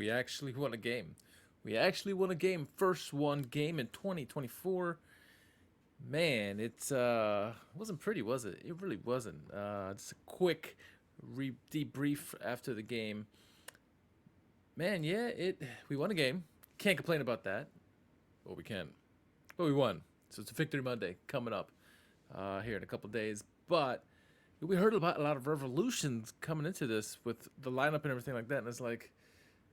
We actually won a game. We actually won a game. First one game in 2024. Man, wasn't pretty, was it? It really wasn't. Just a quick debrief after the game. Man, yeah, it we won a game. Can't complain about that. Well, we can, but we won. So it's a Victory Monday coming up here in a couple days. But we heard about a lot of revolutions coming into this with the lineup and everything like that, and it's like,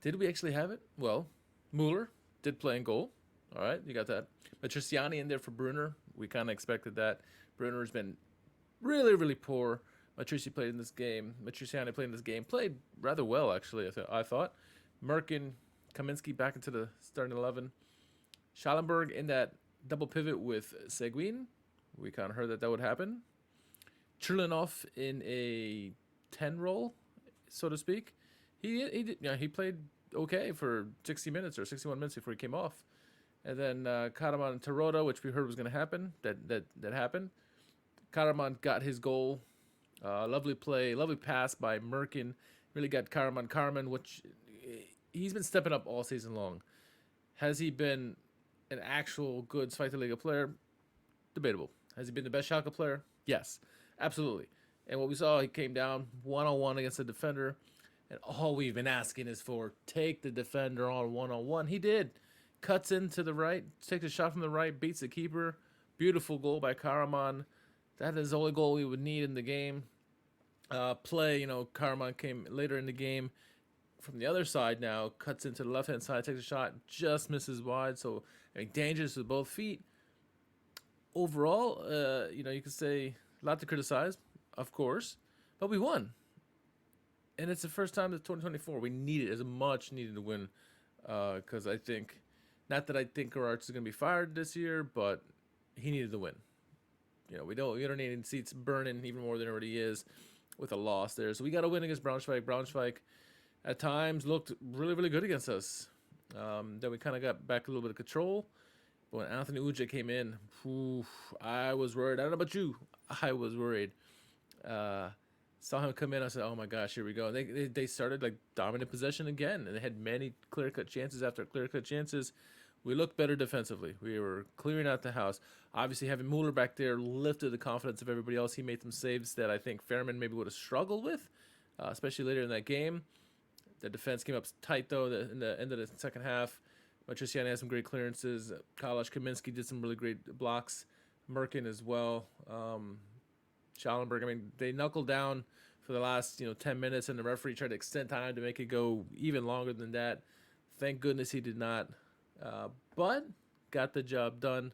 did we actually have it? Well, Mueller did play in goal. All right, you got that. Matriciani in there for Brunner. We kind of expected that. Brunner has been really, really poor. Matriciani played in this game. Played rather well, actually, I thought. Merkin, Kaminsky back into the starting 11. Schallenberg in that double pivot with Seguin. We kind of heard that would happen. Churlinov in a 10 role, so to speak. He played okay for 60 minutes or 61 minutes before he came off. And then Karaman and Tarota, which we heard was going to happen, that happened. Karaman got his goal. Lovely play, lovely pass by Merkin. Really got Karaman, which he's been stepping up all season long. Has he been an actual good Zweite Liga player? Debatable. Has he been the best Schalke player? Yes, absolutely. And what we saw, he came down one-on-one against the defender. And all we've been asking is for take the defender on one-on-one. He did. Cuts into the right, takes a shot from the right, beats the keeper. Beautiful goal by Karaman. That is the only goal we would need in the game. Karaman came later in the game from the other side now, cuts into the left-hand side, takes a shot, just misses wide. So, dangerous with both feet. Overall, you could say a lot to criticize, of course, but we won. And it's the first time that 2024 we needed as much needed to win, because I think, not that I think Geraerts is going to be fired this year, but he needed to win. We don't need any seats burning even more than it already is with a loss there. So we got to win against Braunschweig. Braunschweig at times looked really, really good against us. Then we kind of got back a little bit of control. But when Anthony Uja came in, I was worried. I don't know about you. I was worried. Saw him come in. I said, "Oh my gosh, here we go." And they started like dominant possession again, and they had many clear-cut chances after clear-cut chances. We looked better defensively. We were clearing out the house. Obviously, having Mueller back there lifted the confidence of everybody else. He made some saves that I think Fairman maybe would have struggled with, especially later in that game. The defense came up tight, though, in the end of the second half. Matriciani had some great clearances. Kalash Kaminsky did some really great blocks. Merkin as well. Schallenberg, they knuckled down for the last 10 minutes, and the referee tried to extend time to make it go even longer than that. Thank goodness he did not. But got the job done.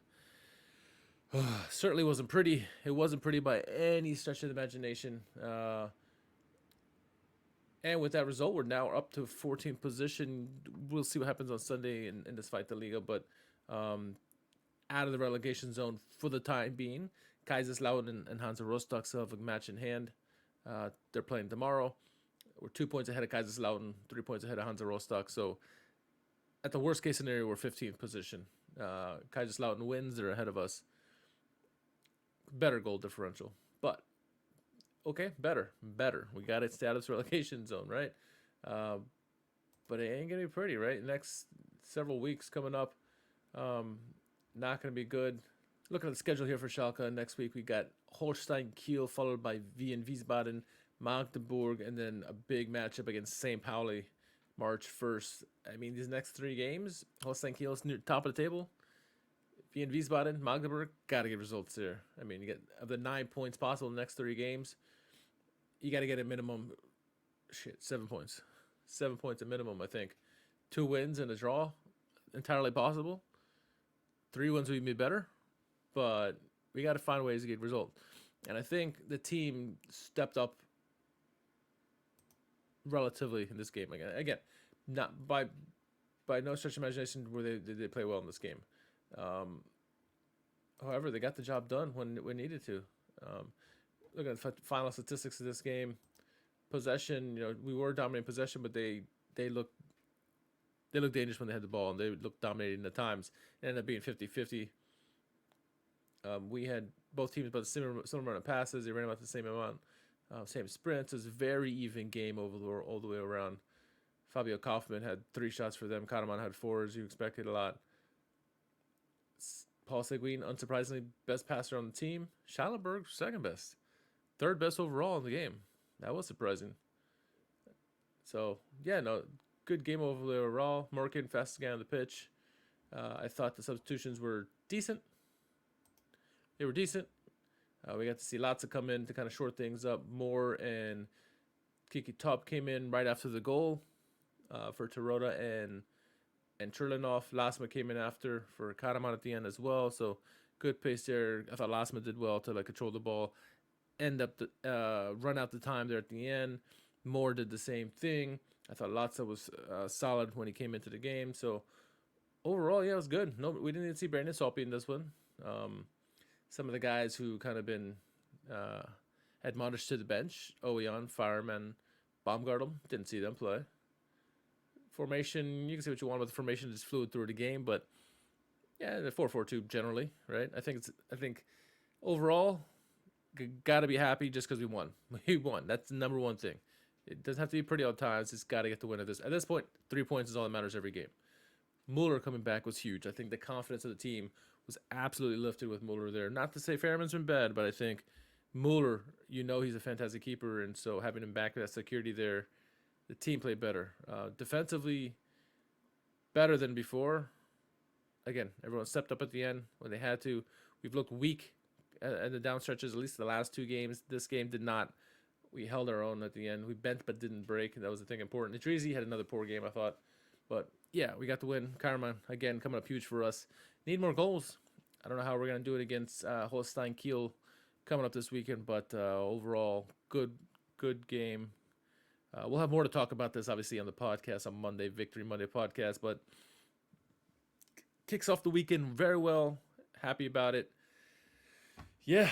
Certainly wasn't pretty. It wasn't pretty by any stretch of the imagination. And with that result, we're now up to 14th position. We'll see what happens on Sunday in this fight, the Liga. But out of the relegation zone for the time being. Kaiserslautern and Hansa Rostock still have a match in hand. They're playing tomorrow. We're 2 points ahead of Kaiserslautern, 3 points ahead of Hansa Rostock. So at the worst case scenario, we're 15th position. Kaiserslautern wins, they're ahead of us. Better goal differential. But, okay, better. We got it, stay out of this relegation zone, right? But it ain't going to be pretty, right? Next several weeks coming up, not going to be good. Looking at the schedule here for Schalke, next week we got Holstein Kiel, followed by Wien Wiesbaden, Magdeburg, and then a big matchup against St. Pauli, March 1st. These next three games, Holstein Kiel is near top of the table. Wien Wiesbaden, Magdeburg, got to get results there. You get of the 9 points possible in the next three games, you got to get a minimum, 7 points. 7 points at minimum, I think. 2 wins and a draw, entirely possible. 3 wins would be better. But we got to find ways to get results. And I think the team stepped up relatively in this game. Again, not by no stretch of imagination where they play well in this game. However, they got the job done when needed to. Look at the final statistics of this game. Possession, we were dominating possession, but they looked dangerous when they had the ball, and they looked dominating at times. It ended up being 50-50. We had both teams about the similar amount of passes. They ran about the same amount, same sprints. It was a very even game all the way around. Fabio Kaufman had 3 shots for them. Karaman had 4, as you expected a lot. Paul Seguin, unsurprisingly, best passer on the team. Schallenberg, second best. Third best overall in the game. That was surprising. So, yeah, no, good game overall. Morgan, fastest guy on the pitch. I thought the substitutions were decent. They were decent. We got to see Latza come in to kind of short things up. Moore and Kiki Top came in right after the goal for Tarota and Cherlinov. Lasma came in after for Karaman at the end as well. So good pace there. I thought Lasma did well to control the ball, run out the time there at the end. Moore did the same thing. I thought Latza was solid when he came into the game. So overall, yeah, it was good. No, we didn't even see Brandon Salpy in this one. Some of the guys who kind of been admonished to the bench, Oweon, Fireman, Baumgartel, didn't see them play. Formation, you can see what you want with the formation, just fluid through the game, but yeah, the 4-4-2 generally, right? I think overall, got to be happy just because we won. We won. That's the number one thing. It doesn't have to be pretty all times. It's got to get the win at this. At this point, 3 points is all that matters every game. Mueller coming back was huge. I think the confidence of the team was absolutely lifted with Mueller there. Not to say Fairman's been bad, but I think Mueller, he's a fantastic keeper, and so having him back with that security there, the team played better. Defensively, better than before. Again, everyone stepped up at the end when they had to. We've looked weak at the down stretches, at least the last 2 games. This game did not. We held our own at the end. We bent but didn't break, and that was the thing important. Idrisi had another poor game, I thought. But, yeah, we got the win. Karaman, again, coming up huge for us. Need more goals. I don't know how we're going to do it against Holstein Kiel coming up this weekend, but overall, good game. We'll have more to talk about this, obviously, on the podcast on Monday, Victory Monday podcast, but kicks off the weekend very well. Happy about it. Yeah,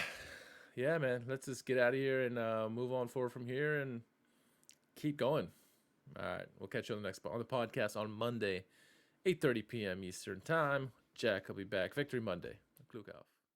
man. Let's just get out of here and move on forward from here and keep going. All right, we'll catch you on the podcast on Monday, 8:30 p.m. Eastern Time. Jack will be back. Victory Monday. Klug auf.